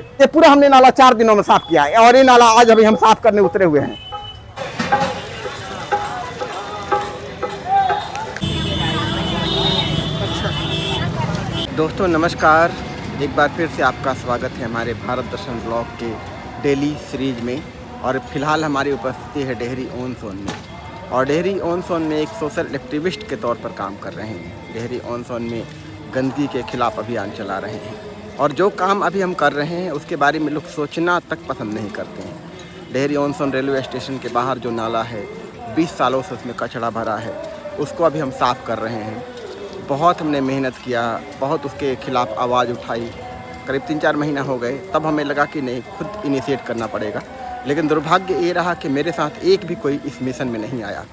ये पूरा हमने नाला 4 दिनों में साफ किया है और ये नाला आज अभी हम साफ करने उतरे हुए हैं। दोस्तों नमस्कार, एक बार फिर से आपका स्वागत है हमारे भारत दर्शन ब्लॉग के डेली सीरीज में। और फिलहाल हमारी उपस्थिति है डेहरी ऑन सोन में, और डेहरी ऑन सोन में एक सोशल एक्टिविस्ट के तौर पर काम कर रहे हैं। डेहरी ऑन सोन में गंदगी के खिलाफ अभियान चला रहे हैं, और जो काम अभी हम कर रहे हैं उसके बारे में लोग सोचना तक पसंद नहीं करते हैं। Dehri on Sone railway station के बाहर जो नाला है, 20 सालों से उसमें कचरा भरा है, उसको अभी हम साफ़ कर रहे हैं। बहुत हमने मेहनत किया, बहुत उसके खिलाफ आवाज़ उठाई, करीब 3-4 महीना हो गए। तब हमें लगा कि नहीं, खुद इनिशिएट करना पड़ेगा। लेकिन दुर्भाग्य ये रहा कि मेरे साथ एक भी कोई इस मिशन में नहीं आया।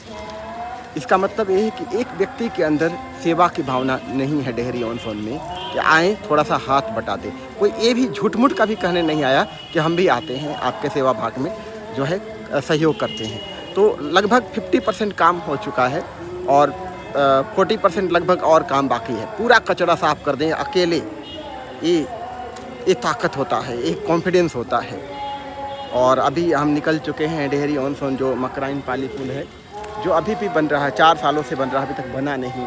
इसका मतलब ये है कि एक व्यक्ति के अंदर सेवा की भावना नहीं है डेहरी ऑन सोन में कि आएँ थोड़ा सा हाथ बटा दे। कोई ये भी झूठ-मूठ का भी कहने नहीं आया कि हम भी आते हैं आपके सेवा भाग में जो है सहयोग करते हैं। तो लगभग 50% काम हो चुका है और 40% लगभग और काम बाकी है। पूरा कचरा साफ कर दें अकेले, ये ताकत होता है, एक कॉन्फिडेंस होता है। और अभी हम निकल चुके हैं डेहरी ऑन सोन, जो मकराइन पाली पुल है, जो अभी भी बन रहा है। 4 सालों से बन रहा है, अभी तक बना नहीं।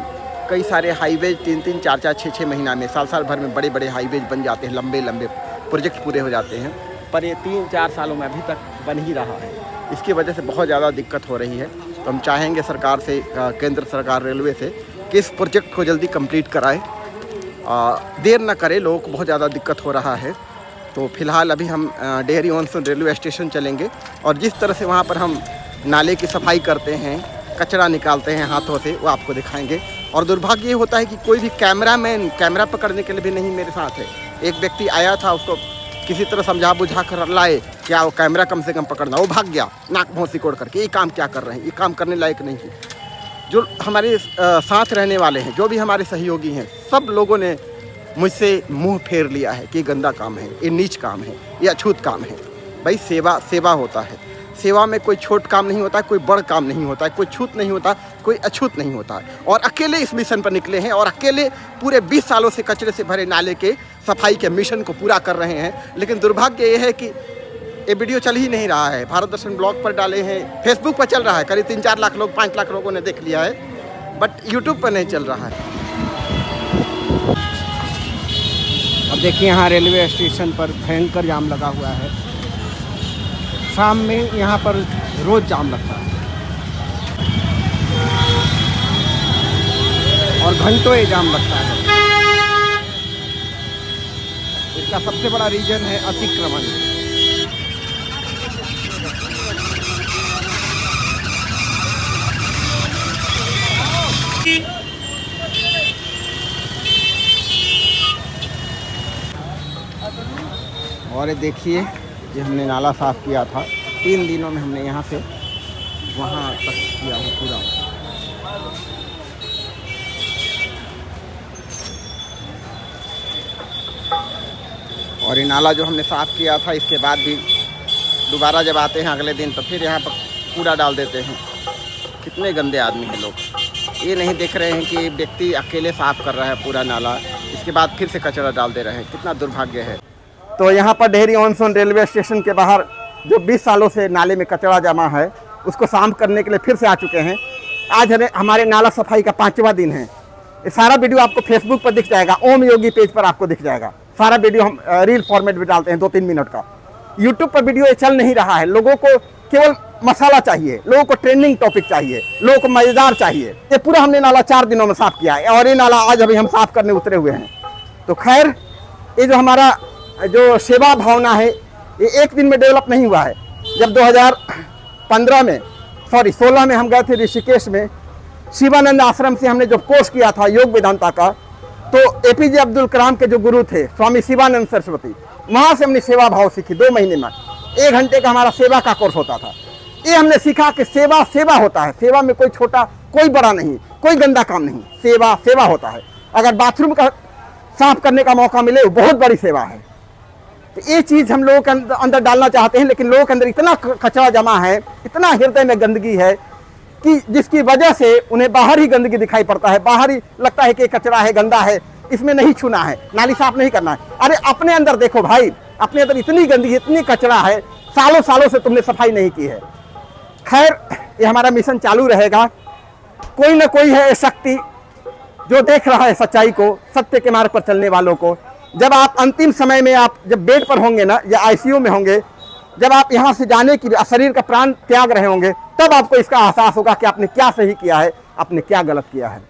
कई सारे हाईवेज 3-3, 4-4, 6-6 महीना में, साल भर में बड़े बड़े हाईवेज बन जाते हैं, लंबे लंबे प्रोजेक्ट पूरे हो जाते हैं। पर ये 3-4 सालों में अभी तक बन ही रहा है। इसकी वजह से बहुत ज़्यादा दिक्कत हो रही है। तो हम चाहेंगे सरकार से, केंद्र सरकार रेलवे से, कि इस प्रोजेक्ट को जल्दी कंप्लीट कराए, देर ना करे। लोगों को बहुत ज़्यादा दिक्कत हो रहा है। तो फिलहाल अभी हम Dehri on Sone railway station चलेंगे, और जिस तरह से वहाँ पर हम नाले की सफाई करते हैं, कचरा निकालते हैं हाथों से, वो आपको दिखाएंगे। और दुर्भाग्य ये होता है कि कोई भी कैमरामैन कैमरा पकड़ने के लिए भी नहीं मेरे साथ है। एक व्यक्ति आया था, उसको किसी तरह समझा बुझा कर लाए, क्या वो कैमरा कम से कम पकड़ना, वो भाग गया नाक मुँह सिकोड़ करके। ये काम क्या कर रहे हैं, ये काम करने लायक नहीं है। जो हमारे साथ रहने वाले हैं, जो भी हमारे सहयोगी हैं, सब लोगों ने मुझसे मुंह फेर लिया है कि ये गंदा काम है, ये नीच काम है, ये अछूत काम है। भाई सेवा होता है। सेवा में कोई छोट काम नहीं होता, कोई बड़ काम नहीं होता, कोई छूत नहीं होता, कोई अछूत नहीं होता। और अकेले इस मिशन पर निकले हैं, और अकेले पूरे 20 सालों से कचरे से भरे नाले के सफाई के मिशन को पूरा कर रहे हैं। लेकिन दुर्भाग्य ये है कि ये वीडियो चल ही नहीं रहा है। भारत दर्शन ब्लॉग पर डाले हैं, फेसबुक पर चल रहा है, करीब 3-4 लाख लोग, 5 लाख लोगों ने देख लिया है, बट यूट्यूब पर नहीं चल रहा है। अब देखिए, यहाँ रेलवे स्टेशन पर भयंकर जाम लगा हुआ है। शाम में यहाँ पर रोज़ जाम लगता है, और घंटों ये जाम लगता है। इसका सबसे बड़ा रीजन है अतिक्रमण। और ये देखिए, ये हमने नाला साफ़ किया था 3 दिनों में, हमने यहाँ से वहाँ तक किया है पूरा। और ये नाला जो हमने साफ़ किया था, इसके बाद भी दोबारा जब आते हैं अगले दिन, तो फिर यहाँ पर कूड़ा डाल देते हैं। कितने गंदे आदमी हैं लोग। ये नहीं देख रहे हैं कि व्यक्ति अकेले साफ़ कर रहा है पूरा नाला, इसके बाद फिर से कचरा डाल दे रहे हैं। कितना दुर्भाग्य है। तो यहाँ पर Dehri on Sone railway station के बाहर जो 20 सालों से नाले में कचरा जमा है, उसको साफ करने के लिए फिर से आ चुके हैं। आज हमारे नाला सफाई का 5वां दिन है। ये सारा वीडियो आपको फेसबुक पर दिख जाएगा, ओम योगी पेज पर आपको दिख जाएगा। सारा वीडियो हम रील फॉर्मेट में डालते हैं, 2-3 मिनट का। यूट्यूब पर वीडियो ये चल नहीं रहा है। लोगों को केवल मसाला चाहिए, लोगों को ट्रेंडिंग टॉपिक चाहिए, लोगों को मज़ेदार चाहिए। ये पूरा हमने नाला 4 दिनों में साफ़ किया है, और ये नाला आज अभी हम साफ़ करने उतरे हुए हैं। तो खैर, ये जो हमारा जो सेवा भावना है, ये एक दिन में डेवलप नहीं हुआ है। जब 2016 में हम गए थे ऋषिकेश में, शिवानंद आश्रम से हमने जो कोर्स किया था योग वेदांता का, तो एपीजे अब्दुल कलाम के जो गुरु थे स्वामी शिवानंद सरस्वती, वहाँ से हमने सेवा भाव सीखी। 2 महीने में 1 घंटे का हमारा सेवा का कोर्स होता था। ये हमने सीखा कि सेवा होता है। सेवा में कोई छोटा, कोई बड़ा नहीं, कोई गंदा काम नहीं। सेवा होता है। अगर बाथरूम का साफ करने का मौका मिले, वो बहुत बड़ी सेवा है। तो ये चीज़ हम लोगों के अंदर डालना चाहते हैं। लेकिन लोगों के अंदर इतना कचरा जमा है, इतना हृदय में गंदगी है, कि जिसकी वजह से उन्हें बाहर ही गंदगी दिखाई पड़ता है। बाहर ही लगता है कि कचरा है, गंदा है, इसमें नहीं छूना है, नाली साफ नहीं करना है। अरे अपने अंदर देखो भाई, अपने अंदर इतनी गंदगी, इतनी कचरा है, सालों सालों से तुमने सफाई नहीं की है। खैर, ये हमारा मिशन चालू रहेगा। कोई ना कोई है शक्ति जो देख रहा है सच्चाई को, सत्य के मार्ग पर चलने वालों को। जब आप अंतिम समय में, आप जब बेड पर होंगे ना, या आईसीयू में होंगे, जब आप यहाँ से जाने की, शरीर का प्राण त्याग रहे होंगे, तब आपको इसका एहसास होगा कि आपने क्या सही किया है, आपने क्या गलत किया है।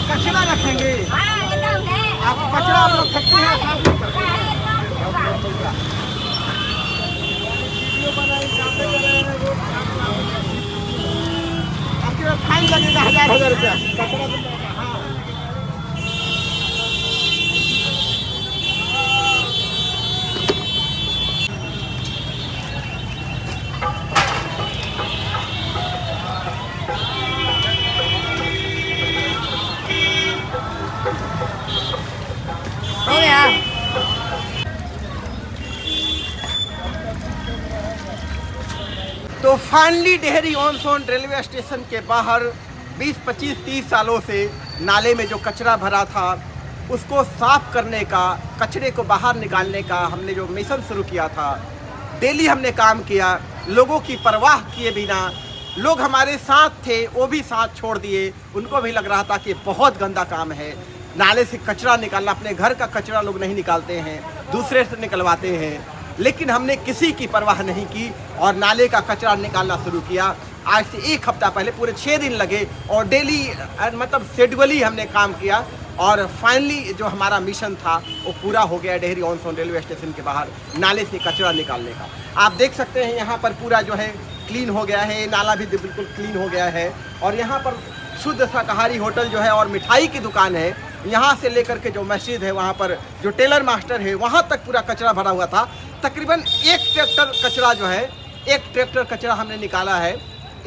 कचरा रखेंगे, आप कचरा आप लोग फेंकते हैं, आपके फाइन लगेगा 1000 रुपया। हो गया। तो finally Dehri on Sone railway station के बाहर 20, 25, 30 सालों से नाले में जो कचरा भरा था, उसको साफ करने का, कचरे को बाहर निकालने का हमने जो मिशन शुरू किया था, डेली हमने काम किया, लोगों की परवाह किए बिना। लोग हमारे साथ थे, वो भी साथ छोड़ दिए, उनको भी लग रहा था कि बहुत गंदा काम है, नाले से कचरा निकालना। अपने घर का कचरा लोग नहीं निकालते हैं, दूसरे से निकलवाते हैं, लेकिन हमने किसी की परवाह नहीं की और नाले का कचरा निकालना शुरू किया। आज से 1 हफ्ता पहले पूरे 6 दिन लगे और डेली मतलब शेड्यूली हमने काम किया और फाइनली जो हमारा मिशन था वो पूरा हो गया। Dehri on Sone railway station के बाहर नाले से कचरा निकालने का आप देख सकते हैं, यहाँ पर पूरा जो है क्लीन हो गया है, नाला भी बिल्कुल क्लीन हो गया है। और यहाँ पर शुद्ध शाकाहारी होटल जो है और मिठाई की दुकान है, यहाँ से लेकर के जो मस्जिद है, वहाँ पर जो टेलर मास्टर है, वहाँ तक पूरा कचरा भरा हुआ था। तकरीबन 1 ट्रैक्टर कचरा जो है, 1 ट्रैक्टर कचरा हमने निकाला है,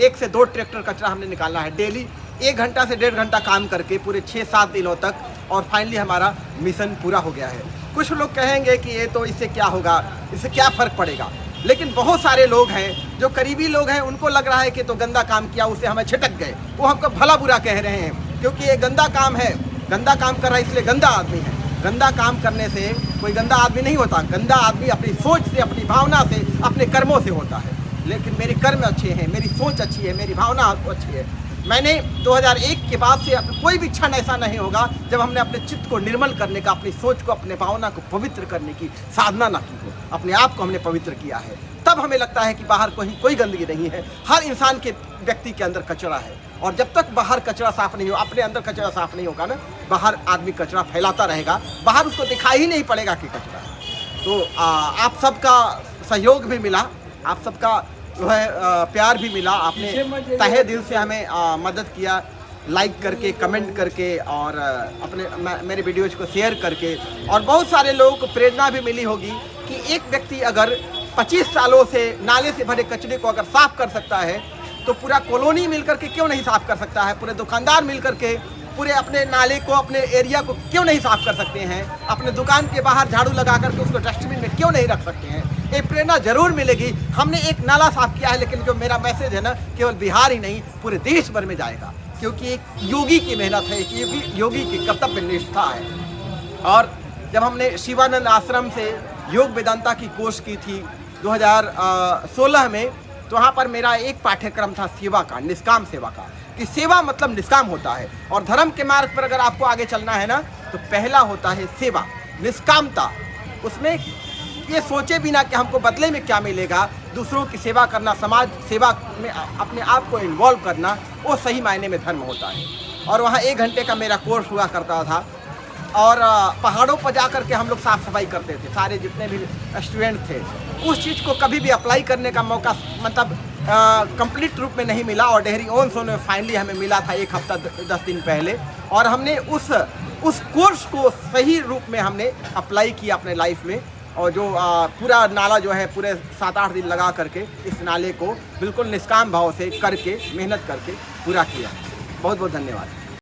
1 से 2 ट्रैक्टर कचरा हमने निकाला है डेली, 1 घंटा से 1.5 घंटा काम करके पूरे 6-7 दिनों तक। और फाइनली हमारा मिशन पूरा हो गया है। कुछ लोग कहेंगे कि ये तो इससे क्या होगा, इससे क्या फ़र्क पड़ेगा, लेकिन बहुत सारे लोग हैं जो करीबी लोग हैं, उनको लग रहा है कि तो गंदा काम किया, उससे हमें छिटक गए, वो हमको भला बुरा कह रहे हैं, क्योंकि ये गंदा काम है, गंदा काम कर रहा है इसलिए गंदा आदमी है। गंदा काम करने से कोई गंदा आदमी नहीं होता। गंदा आदमी अपनी सोच से, अपनी भावना से, अपने कर्मों से होता है। लेकिन मेरे कर्म अच्छे हैं, मेरी सोच अच्छी है, मेरी भावना अच्छी है। मैंने 2001 के बाद से कोई भी क्षण ऐसा नहीं होगा जब हमने अपने चित्त को निर्मल करने का, अपनी सोच को, अपने भावना को पवित्र करने की साधना ना की हो। अपने आप को हमने पवित्र किया है, तब हमें लगता है कि बाहर कोई गंदगी नहीं है। हर इंसान के, व्यक्ति के अंदर कचरा है, और जब तक बाहर कचरा साफ नहीं हो, अपने अंदर कचरा साफ नहीं होगा ना, बाहर आदमी कचरा फैलाता रहेगा, बाहर उसको दिखाई ही नहीं पड़ेगा कि कचरा है। तो आप सबका सहयोग भी मिला, आप सबका जो है प्यार भी मिला, आपने तहे दिल से हमें मदद किया, लाइक करके, कमेंट करके और अपने मेरे वीडियोज़ को शेयर करके। और बहुत सारे लोगों को प्रेरणा भी मिली होगी कि एक व्यक्ति अगर 25 सालों से नाले से भरे कचरे को अगर साफ़ कर सकता है, तो पूरा कॉलोनी मिलकर के क्यों नहीं साफ़ कर सकता है, पूरे दुकानदार मिलकर के पूरे अपने नाले को, अपने एरिया को क्यों नहीं साफ़ कर सकते हैं, अपने दुकान के बाहर झाड़ू लगा करके उसको डस्टबिन में क्यों नहीं रख सकते हैं। एक प्रेरणा जरूर मिलेगी। हमने एक नाला साफ किया है, लेकिन जो मेरा मैसेज है ना, केवल बिहार ही नहीं पूरे देश भर में जाएगा, क्योंकि एक योगी की मेहनत है, एक योगी की कर्तव्य निष्ठा है। और जब हमने शिवानंद आश्रम से योग वेदांता की कोर्स की थी 2016 में, तो वहाँ पर मेरा एक पाठ्यक्रम था सेवा का, निष्काम सेवा का, कि सेवा मतलब निष्काम होता है। और धर्म के मार्ग पर अगर आपको आगे चलना है ना, तो पहला होता है सेवा, निष्कामता। उसमें ये सोचे भी ना कि हमको बदले में क्या मिलेगा, दूसरों की सेवा करना, समाज सेवा में अपने आप को इन्वॉल्व करना, वो सही मायने में धर्म होता है। और वहाँ 1 घंटे का मेरा कोर्स हुआ करता था, और पहाड़ों पर जा कर के हम लोग साफ़ सफाई करते थे, सारे जितने भी स्टूडेंट थे। उस चीज़ को कभी भी अप्लाई करने का मौका मतलब कंप्लीट रूप में नहीं मिला, और डेहरी ओन सोन में फाइनली हमें मिला था 1 हफ्ता 10 दिन पहले। और हमने उस कोर्स को सही रूप में हमने अप्लाई किया अपने लाइफ में, और जो पूरा नाला जो है पूरे 7-8 दिन लगा करके इस नाले को बिल्कुल निष्काम भाव से करके, मेहनत करके पूरा किया। बहुत बहुत धन्यवाद।